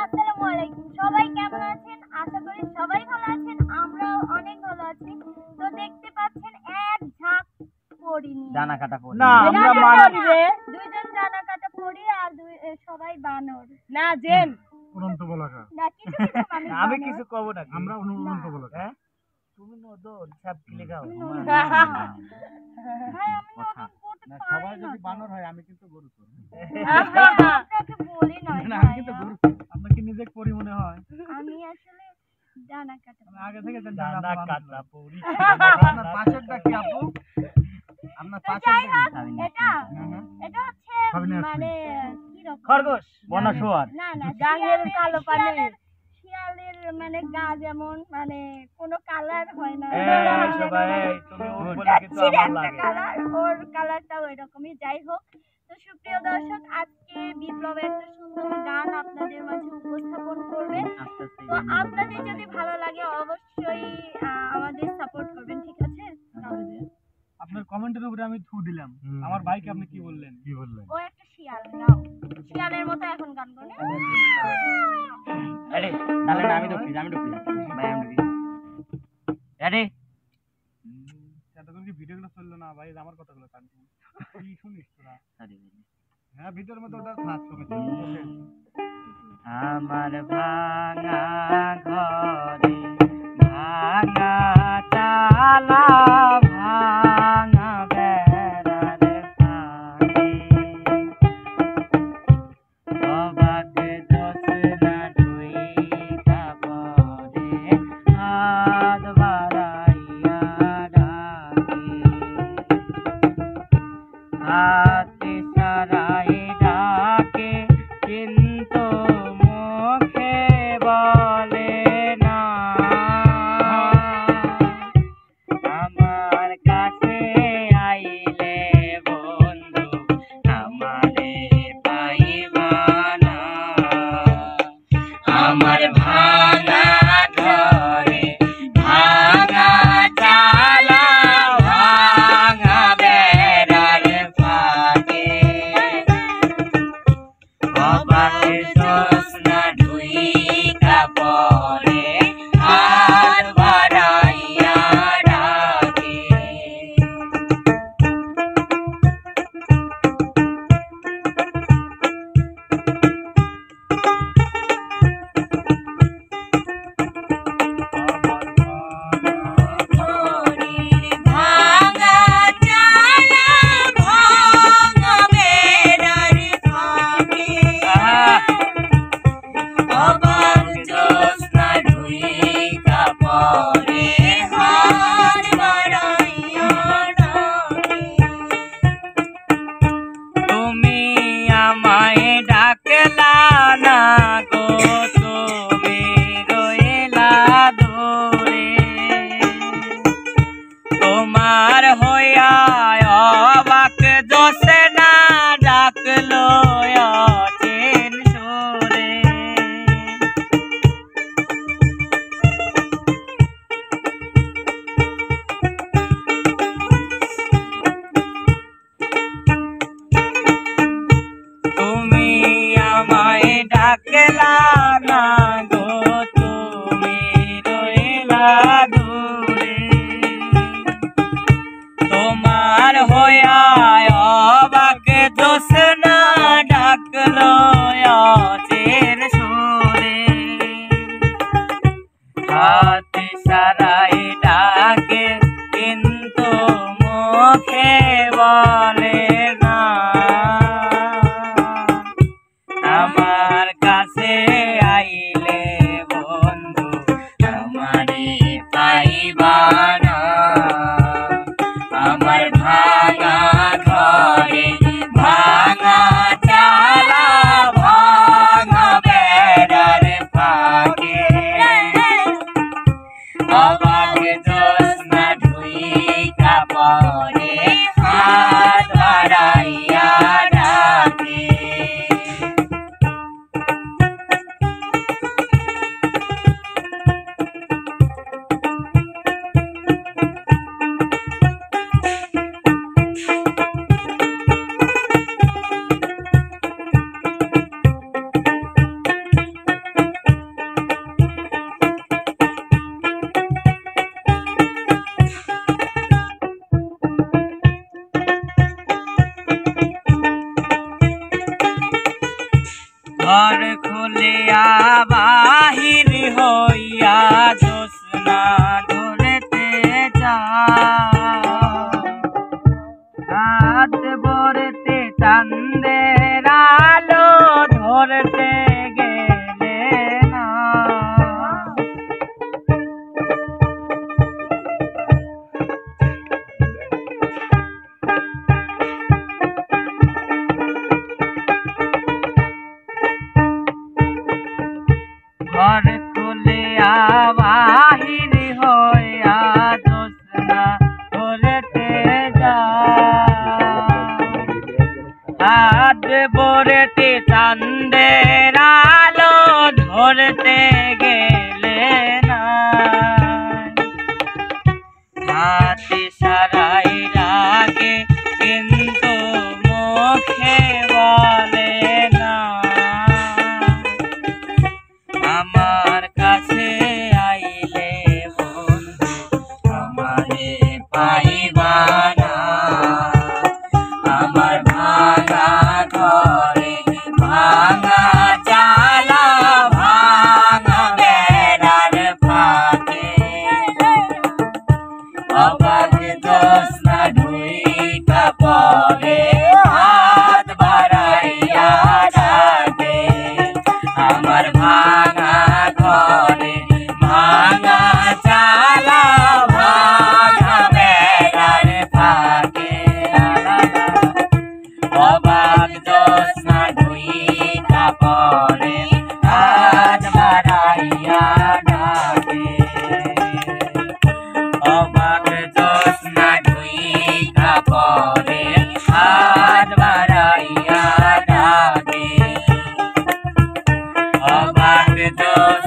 আসসালামু আলাইকুম। সবাই কেমন আছেন? আশা করি সবাই ভালো আছেন। আমরাও অনেক ভালো আছি। তো দেখতে পাচ্ছেন এক ঝাঁক পরি নিয়ে। ডানা কাটা পরি। না আমরা মানব রে। দুইজন ডানা কাটা পরি আর সবাই বানর। না জেন উড়ন্ত বলাকা। না কিছু কিছু মানুষ আমি বানর। কিছু কব না। আমরা উড়ন্ত বলাকা। হ্যাঁ তুমি নদন সব কিলে গাও। ভাই আমি কথা। নতুন করতে না, পারি সবাই না যদি তো। বানর হয় আমি কিন্তু গরু চোর। আপনাকে বলি নয় না, আমি কিন্তু ভাইয়া। গরু চোর। আপনার কি নিজে পরি মনে হয়? আমি আসলে ডানা কাটা আমি আগে থেকে জানি ডানা আপনি কাটা বানর। পরি। আপনার পাশেরটা কি আপু? আপনার তো পাশেরটা যাই কি? হোক, এটা হ্যাঁ। এটা হচ্ছে সবিনা মানে কি রকম খরগোশ বনশুয়ার। না না গাঙের কালো পানি। শিয়ালের মানে গা যেমন মানে কোনো কালার হয় না এই সবাই এই তুমি ওর বলে কিছু আমার লাগে। কালার ওর কালারটাও এরকমই। যাই হোক, তো সুপ্রিয় দর্শক, আজকে বিপ্লবের একটা সুন্দর গান আপনাদের মাঝে উপস্থাপন করবে। তো আপনাদের যদি ভালো লাগে অবশ্যই আমাদের সাপোর্ট করবেন, ঠিক আছে? আপনার কমেন্টের উপরে আমি থু দিলাম। আমার ভাইকে আপনি কি বললেন? কি বললেন? ও একটা শিয়াল, গাও শিয়ালের মতো এখন গান করে। আরে তাহলে না আমি ঢুকি ভাই আমি ঢুকি। রেডি? এতক্ষণ কি ভিডিওগুলো চললো না ভাই? আমার কথাগুলো কাটবো। কি শুনিস তোরা? হ্যাঁ ভিডিওর মধ্যে ওটা থাক তুমি। আমার ভাঙা ঘরে ভাঙা চালা ভাঙা বেড়ার ফাঁকি অবাক জোছনা ঢুইকা পড়ে হাত বাড়াইয়া ডাকে হাত ইশারায় ডাকে কিন্তু মুখে বলে না আমার কাছে আইলে বন্ধু আমারে পাইবা না আমার ভাঙা ঘরে ভাঙা চালা ভাঙা বেড়ার ফাঁকে অবাক জোছনা ঢুইকা পড়ে হাত বাড়াইয়া ডাকে ভাঙা চালা ভাঙা বেড়ার ফাঁকে অবাক জোছনা ঢুইকা পড়ে হাত বাড়াইয়া ডাকে তুমি আমায় ডাকলা না গো তুমি রইলা দূরে তোমার হইয়া অবাক জোছনা ডাকলো অচিন সুরে তুমি আমায় ডাকলা না গো তুমি রইলা দূরে তোমার হইয়া অবাক জোছনা ডাকলো অচিন সুরে হাত সারাই ডাকে কিন্তু মুখে বলে না আমার কাছে আইলে বন্ধু আমারে পাইবা না আমার ভাঙা ঘরে ভাঙা চালা ভাঙা বেড়ার ফাঁকে অবাক জোছনা ঢুইকা পড়ে হাত বাড়াইয়া ডাকে ঘর খুলিয়া বাহির হইয়া জ্যোৎস্না ধরতে রাত ভরতে চাঁদের আলো ধরতে গেলে না ঘর খুলিয়া বাহির হইয়া জ্যোৎস্না ধরতে হাত ভরতে চাঁদের আলো ধরতে গেলে না হাতে সারাই রাগে কিন্তু মুখে বলে না আমার কাছে আইলে বন্ধু আমারে পাইবা না আমার ভাঙা ঘরে ভাঙা চালা ভাঙা বেড়ার ফাঁকে অবাক জ্যোৎস্না ঢুইকা পড়ে হাত বাড়াইয়া ডাকে আমার ভাঙা ঘরে ভাঙা চালা ভাঙা বেড়ার ফাঁকে অবাক জ্যোৎস্না ঢুইকা পড়ে হাত বাড়াইয়া ডাকে অবাক জ্যোৎস্না ঢুইকা পড়ে হাত বাড়াইয়া ডাকে অবাক জ্যোৎস্না